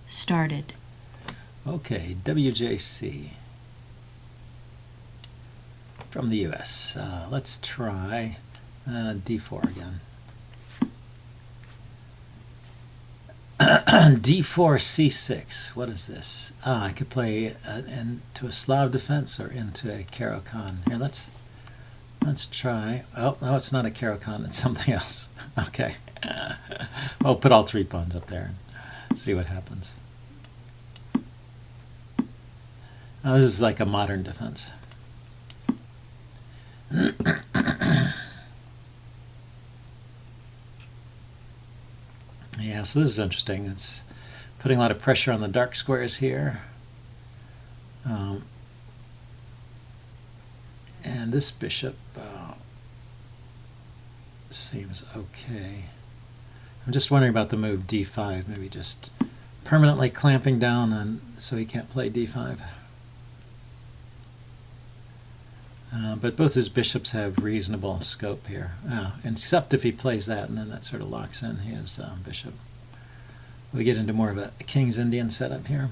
started. Okay, WJC from the US. Let's try D4 again. D4 C6. What is this? I could play into a Slav defense or into a Caro-Kann. Here, let's try. Oh, no, it's not a Caro-Kann. It's something else. Okay. I'll put all 3 pawns up there and see what happens. Now, this is like a modern defense. Yeah, so this is interesting. It's putting a lot of pressure on the dark squares here. And this bishop seems okay. I'm just wondering about the move d5, maybe just permanently clamping down on so he can't play d5. But both his bishops have reasonable scope here, except if he plays that, and then that sort of locks in his bishop. We get into more of a King's Indian setup here.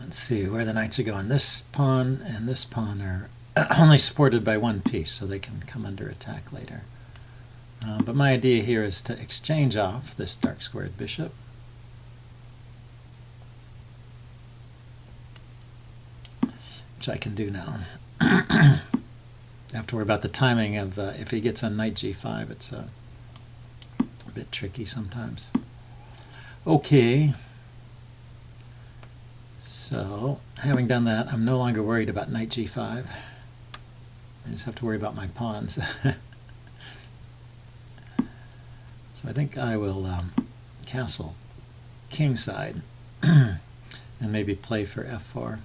Let's see where the knights are going. This pawn and this pawn are only supported by one piece, so they can come under attack later. But my idea here is to exchange off this dark squared bishop. Which I can do now. I have to worry about the timing of if he gets on knight g5, it's a bit tricky sometimes. Okay. So, having done that, I'm no longer worried about knight g5. I just have to worry about my pawns. So I think I will castle kingside and maybe play for f4.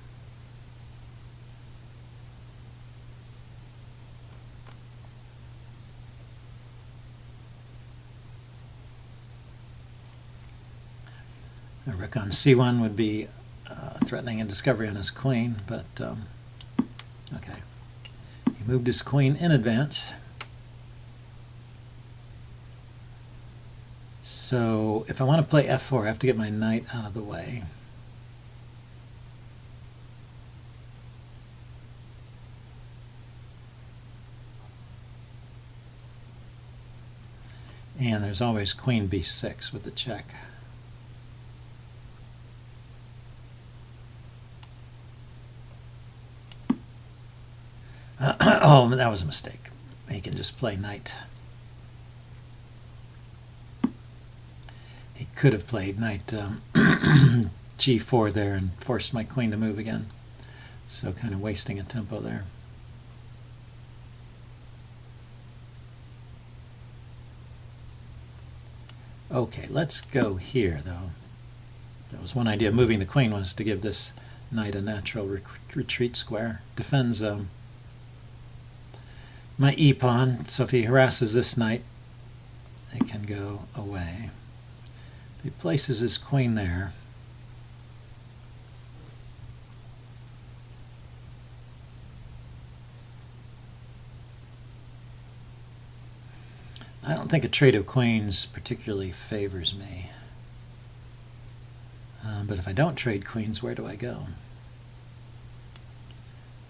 A rook on c1 would be threatening a discovery on his queen, but okay. He moved his queen in advance. So if I want to play f4, I have to get my knight out of the way. And there's always queen b6 with the check. Oh, that was a mistake. He can just play knight. He could have played knight g4 there and forced my queen to move again. So kind of wasting a tempo there. Okay, let's go here, though. That was one idea. Moving the queen was to give this knight a natural retreat square. Defends my e-pawn, so if he harasses this knight, it can go away. If he places his queen there, I don't think a trade of queens particularly favors me. But if I don't trade queens, where do I go?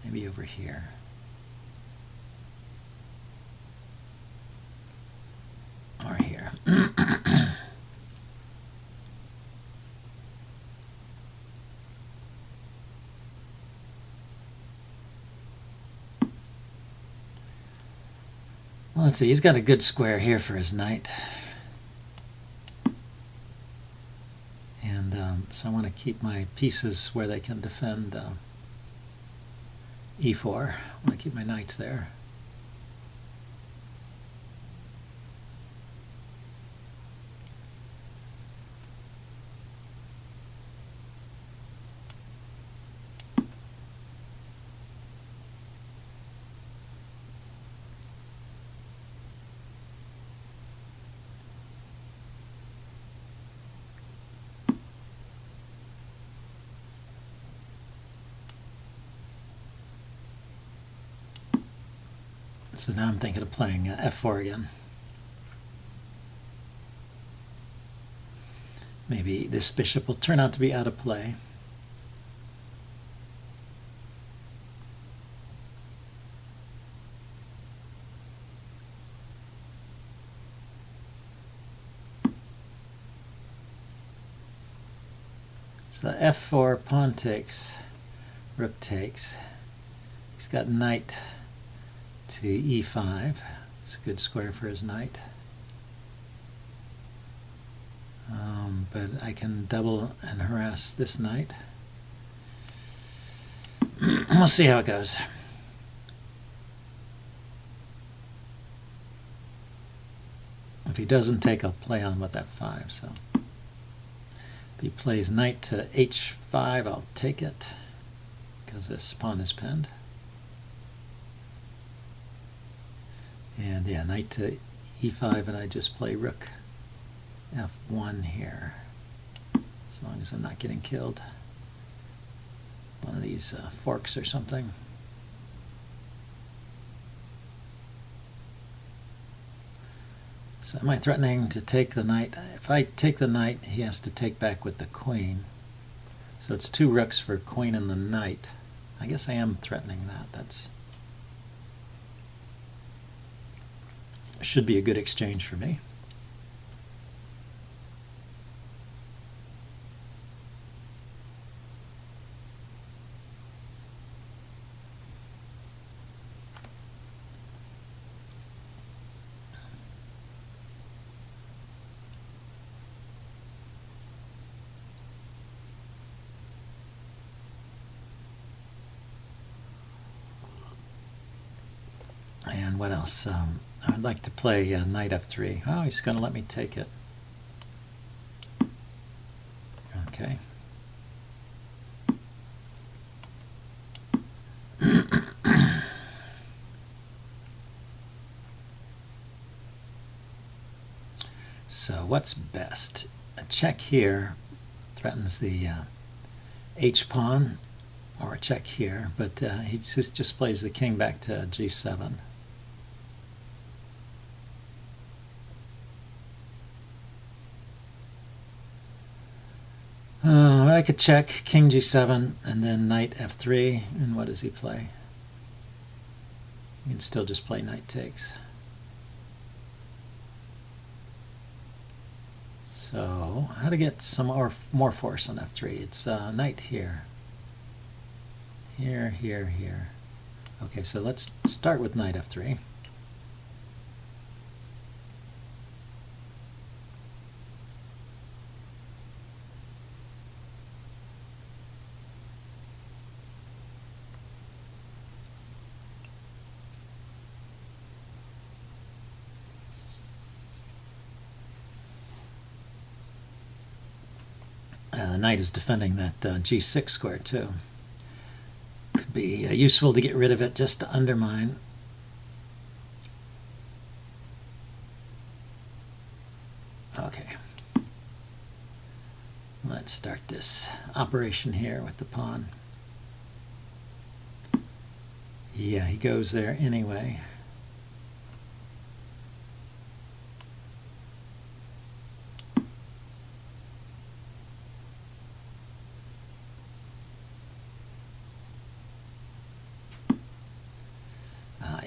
Maybe over here. Or here. Well, let's see, he's got a good square here for his knight. And so I want to keep my pieces where they can defend e4. I want to keep my knights there. So now I'm thinking of playing f4 again. Maybe this bishop will turn out to be out of play. So f4, pawn takes, rook takes. He's got knight to e5. It's a good square for his knight. But I can double and harass this knight. We'll see how it goes. If he doesn't take, I'll play on with f5. So if he plays knight to h5, I'll take it because this pawn is pinned. And yeah, knight to e5, and I just play rook f1 here, as long as I'm not getting killed. One of these forks or something. So am I threatening to take the knight? If I take the knight, he has to take back with the queen. So it's 2 rooks for queen and the knight. I guess I am threatening that. That's should be a good exchange for me. And what else? I'd like to play knight f3. Oh, he's going to let me take it. Okay. So what's best? A check here threatens the h-pawn, or a check here, but he just plays the king back to g7. I could check king g7 and then knight f3, and what does he play? You can still just play knight takes. So how to get some more force on f3? It's knight here. Here, here, here. Okay, so let's start with knight f3. The knight is defending that g6 square too. Could be useful to get rid of it just to undermine. Okay. Let's start this operation here with the pawn. Yeah, he goes there anyway.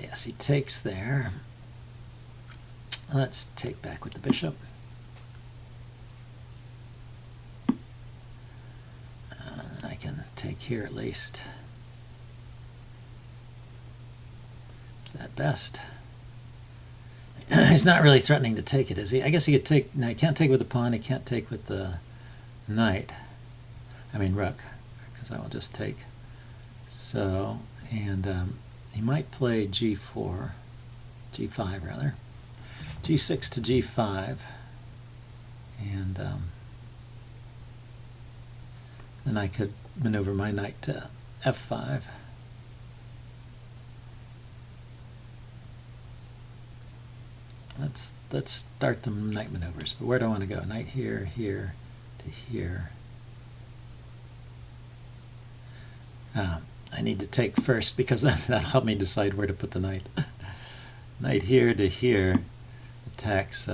Yes, he takes there. Let's take back with the bishop. I can take here at least. Is that best? He's not really threatening to take it, is he? I guess he could take. Now he can't take with the pawn. He can't take with the knight. I mean rook, because I will just take. So, and he might play g4, g5 rather, g6 to g5, and then I could maneuver my knight to f5. Let's start the knight maneuvers. But where do I want to go? Knight here, here, to here. I need to take first because that'll help me decide where to put the knight. Knight here to here attacks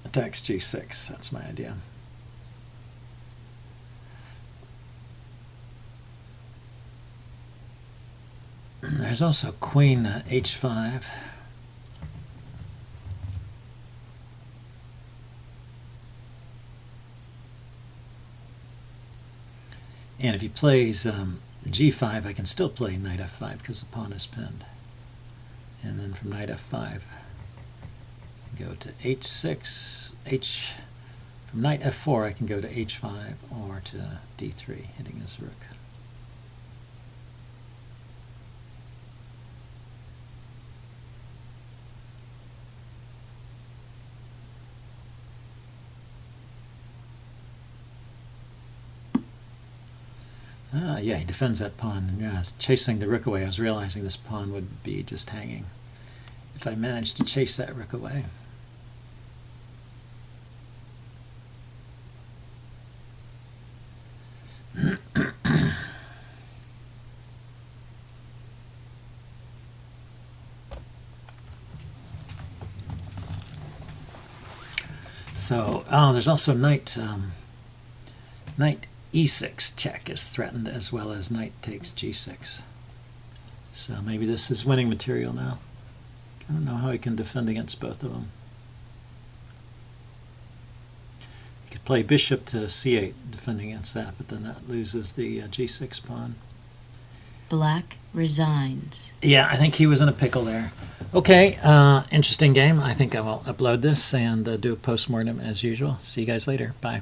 attacks g6. That's my idea. There's also queen h5. And if he plays g5, I can still play knight f5 because the pawn is pinned. And then from knight f5, go to h6, from knight f4 I can go to h5 or to d3, hitting his rook. Yeah, he defends that pawn. Yeah, chasing the rook away. I was realizing this pawn would be just hanging if I managed to chase that rook away. So, there's also knight e6 check is threatened, as well as knight takes g6. So maybe this is winning material now. I don't know how he can defend against both of them. He could play bishop to c8, defending against that, but then that loses the g6 pawn. Black resigns. Yeah, I think he was in a pickle there. Okay, interesting game. I think I will upload this and do a post-mortem as usual. See you guys later. Bye.